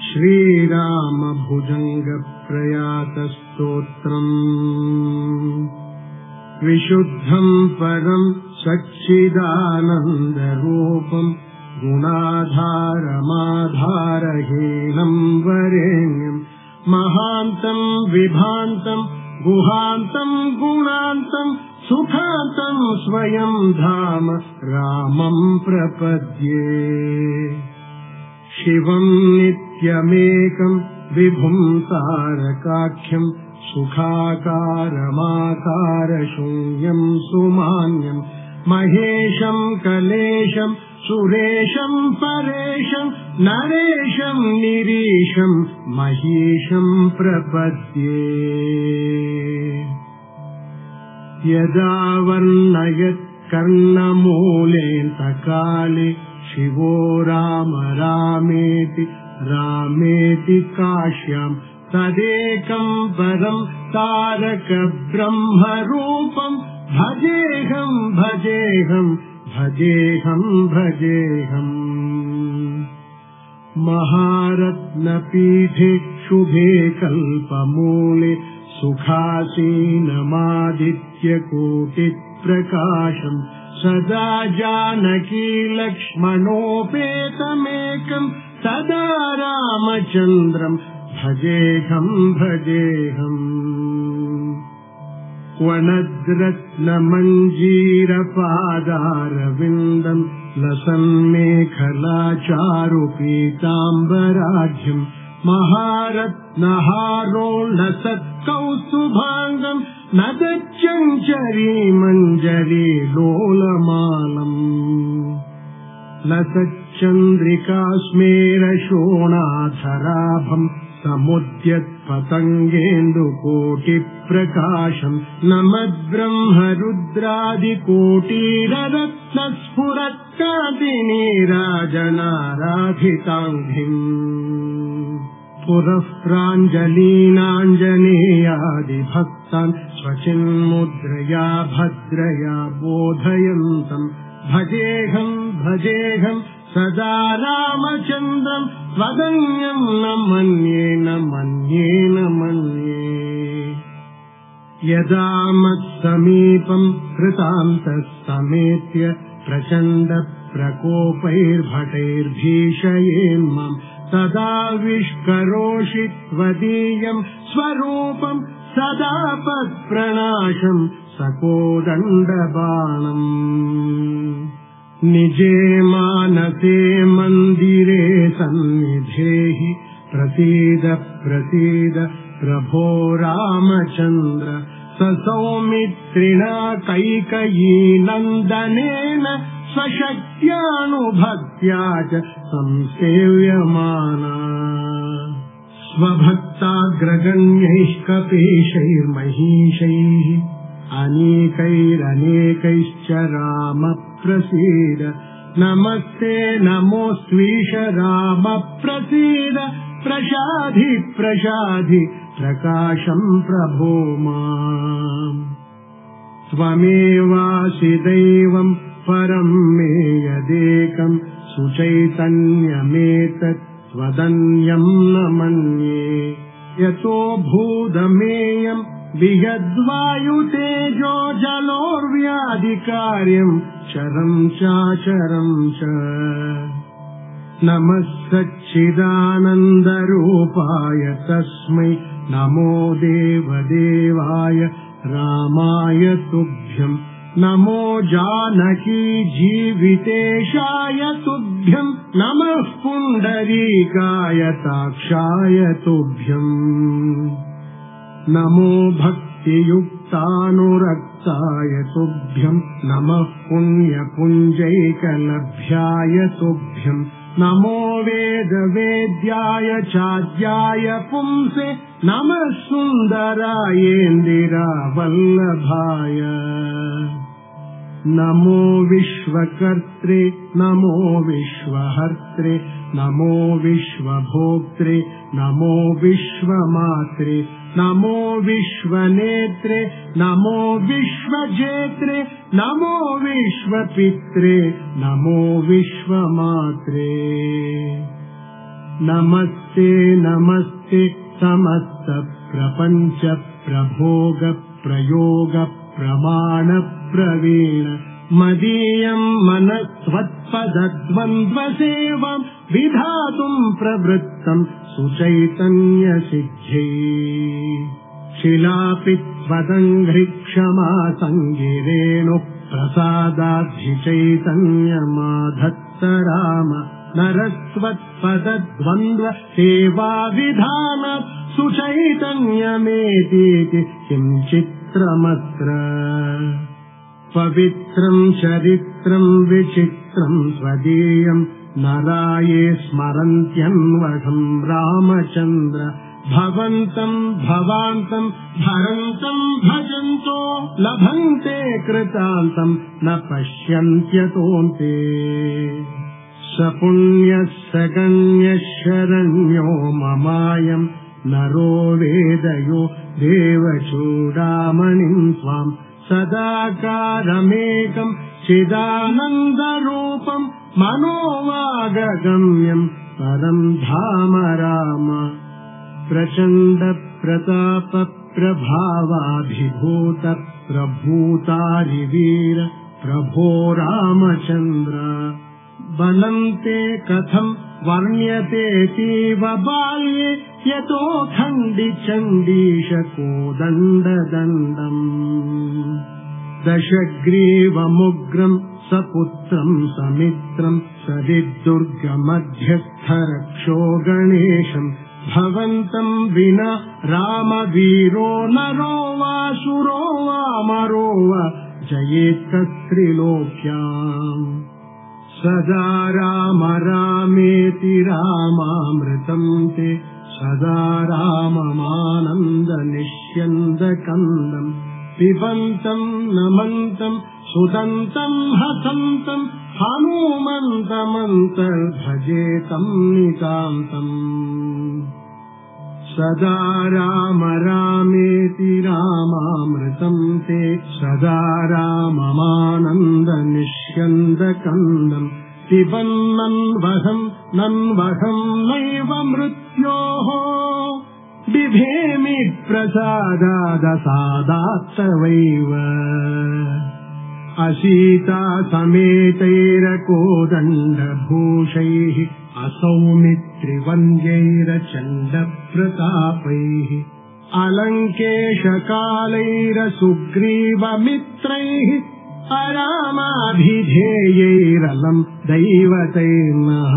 श्रीराम भुजंग प्रयात स्तोत्रम् विशुद्धं परं सच्चिदानन्दरूपं गुणाधारमाधारहीनं वरेण्यं महान्तं विभान्तं गुहान्तं गुणान्तं सुखान्तं स्वयं धाम रामं प्रपद्ये। शिवं नित्यमेकं विभुं तारकाख्यं सुखाकारमाकारशून्यं सुमान्यं महेशं कलेशं सुरेशं परेशं नरेशं निरीशं महेशं प्रपद्ये। यदा वर्णयत् कर्णमूलेऽन्तकाले शिवो राम रामेति रामेति काश्यां तदेकं परं तारक ब्रह्मरूपं भजेऽहं भजेऽहं भजेऽहं भजेऽहम्। महारत्नपीठे शुभे कल्पमूले सुखासीनमादित्यकोटिप्रकाशं सदा जानकी लक्ष्मणोपेतमेकं सदा रामचन्द्रं भजेऽहं भजेऽहम्। वनद्रत्नमञ्जीरपादारविन्दं लसन्मेखलाचारुपीताम्बराढ्यं महारत्नहारोल्लसत्कौस्तुभाङ्गं नदच्चञ्चरीमञ्जरी लोलमालम्। लसच्चन्द्रिकास्मेरशोणाधराभं समुद्यत्पतङ्गेन्दुकोटिप्रकाशं नमद्ब्रह्मरुद्रादिकोटिररत्नस्फुरत्कान्तिनीराजनाराधिताङ्घ्रिम्। पुरः प्राञ्जलीनाञ्जनेयादिभक्तान् स्वचिन्मुद्रया भद्रया बोधयन्तं भजेऽहं भजेऽहं सदा रामचन्द्रं त्वदन्यं न मन्ये न मन्ये न मन्ये। यदा मत्समीपं कृतान्तः समेत्य प्रचण्ड प्रकोपैर्भटैर्भीषयेन्मां तदा विष्करोषि त्वदीयं स्वरूपं सदा पत्प्रणाशं सकोदण्डबाणम्। निजे मानसे मन्दिरे सन्निधेहि प्रसीद प्रसीद प्रभो रामचन्द्र ससौमित्रिणा कैकेयीनन्दनेन स्वशक्त्यानुभक्त्या च संसेव्यमाना। स्वभक्ताग्रगण्यैः कपीशैर्महीशैः अनेकैरनेकैश्च राम प्रसीद नमस्ते नमोऽस्त्वीश राम प्रसीद प्रसाधि प्रसाधि प्रकाशं प्रभो माम्। त्वमेवासि दैवं परं मे यदेकं सुचैतन्यमेतत् त्वदन्यं न मन्ये। यतो भूतमेयं वियद्वायुतेजो जलोर्व्याधिकार्यं चरं चाचरं च। नमः सच्चिदानन्दरूपाय तस्मै नमो देवदेवाय रामाय तुभ्यं। नमो जानकी जीवितेशाय तुभ्यं नमः पुण्डरीकाय ताक्षाय तुभ्यं। नमो भक्तियुक्तानुरक्ताय तुभ्यं नमः पुण्यपुञ्जैकलभ्याय तुभ्यं। नमो वेदवेद्याय चाद्याय पुंसे नमः सुन्दरायेन्दिरावल्लभाय। नमो विश्वकर्त्रे नमो विश्वहर्त्रे नमो विश्वभोक्त्रे नमो विश्वमात्रे नमो विश्वनेत्रे नमो विश्वजेत्रे नमो विश्वपित्रे नमो विश्वमात्रे नमस्ते नमस्ते समस्त प्रपंच प्रभोग प्रयोग प्रमाण प्रवीण मदीयम् मनस्त्वत्पदद्वन्द्वसेवाम् विधातुम् प्रवृत्तम् सुचैतन्यसिद्ध्यै शिलापित्वदङ्घ्रिक्षमा सङ्गिरेणुः प्रसादाद्धिचैतन्यमाधत्त राम नरस्त्वत्पदद्वन्द्व सेवाविधानात् सुचैतन्यमेतीति किञ्चित्रमत्र पवित्रम् चरित्रम् विचित्रम् स्वदीयम् नराये स्मरन्त्यन्वहम् रामचन्द्र भवन्तम् भवान्तम् भरन्तम् भजन्तो लभन्ते कृतान्तम् न पश्यन्त्यतोऽन्ते स पुण्यः स गण्यः शरण्यो ममायम् नरो वेदयो देवचूडामणिम् त्वाम् सदाकारमेकम् चिदानन्दरूपम् मनोवागगम्यम् परम् धाम राम प्रचण्ड प्रताप प्रभावाभिभूत प्रभूतारिवीर प्रभो रामचन्द्र बलम् ते कथम् वर्ण्यतेऽतीव बाल्ये यतो खण्डिचण्डीश कोदण्डदण्डम् दशग्रीवमुग्रम् सपुत्रम् समित्रम् सरिद्दुर्गमध्यस्थरक्षो गणेशम् भवन्तम् विना रामवीरो नरो वा सुरो वा मरो वा जयेत्कस्त्रिलोक्याम् सदा राम रामेति रामामृतम् ते सदा राममानन्दनिष्यन्दकन्दम् पिबन्तम् नमन्तम् सुदन्तम् हसन्तम् हनूमन्तमन्तर्भजेतम् नितान्तम् सदा राम रामेति रामामृतम् ते सदा राममानन्दनिष्यन्दकन्दम् पिबन्नन्वहम् नन्वहम् नैव मृत्योः बिभेमि प्रसादादसादात्तवैव असीता समेतैरकोदण्डभूषैः असौमित्रिवन्द्यैरचण्डप्रतापैः अलङ्केशकालैरसुग्रीवमित्रैः अरामाभिधेयैरलम् दैवतैर्नः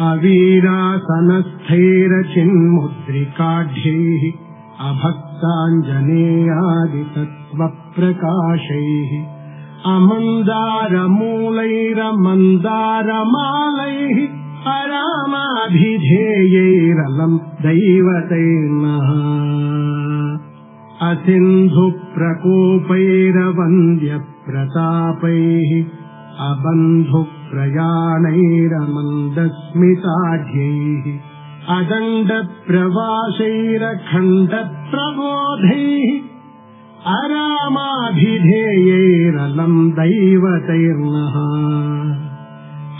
अवीरासनस्थैरचिन्मुद्रिकाढ्यैः अभक्ताञ्जनेयादितत्त्वप्रकाशैः अमन्दारमूलैरमन्दारमालैः अरामाभिधेयैरलम् दैवतैर्नः असिन्धुप्रकोपैरवन्द्यप्रतापैः अबन्धुप्रयाणैरमन्दस्मिताढ्यैः अदण्डप्रवासैरखण्डप्रबोधैः अरामाभिधेयैरलम् दैवतैर्नः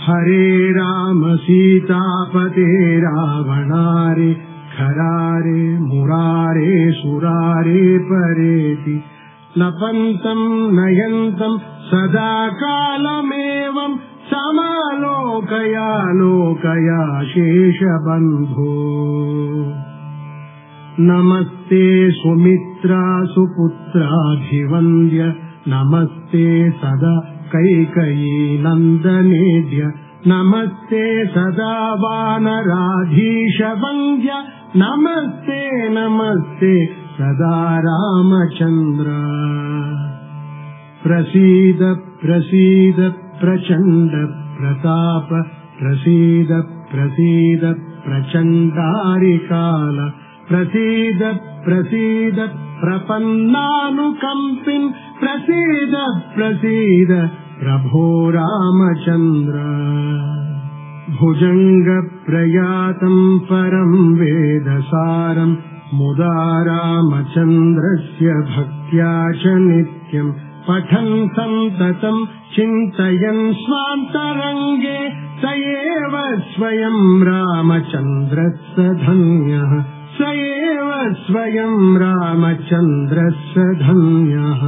हरे राम सीतापते रावणारे खरारे मुरारे सुरारे परेति लपन्तम् नयन्तम् सदा कालमेवम् समालोकया शेषबन्धो नमस्ते सुमित्रा सुपुत्राभिवन्द्य नमस्ते सदा कैकयी नन्दनेद्य नमस्ते सदा वानराधीशवन्द्य नमस्ते नमस्ते सदा रामचन्द्र प्रसीद प्रसीद प्रचण्ड प्रताप प्रसीद प्रसीद प्रचण्डारिकाल प्रसीद प्रसीद प्रपन्नानुकम्पिन् प्रसीद प्रसीद प्रभो रामचन्द्र भुजङ्गप्रयातम् परम् वेदसारम् मुदा रामचन्द्रस्य भक्त्या च नित्यम् पठन् सन्ततम् चिन्तयन् स्वान्तरङ्गे स एव स्वयं रामचन्द्रः स धन्यः स एव स्वयं रामचन्द्रः स धन्यः।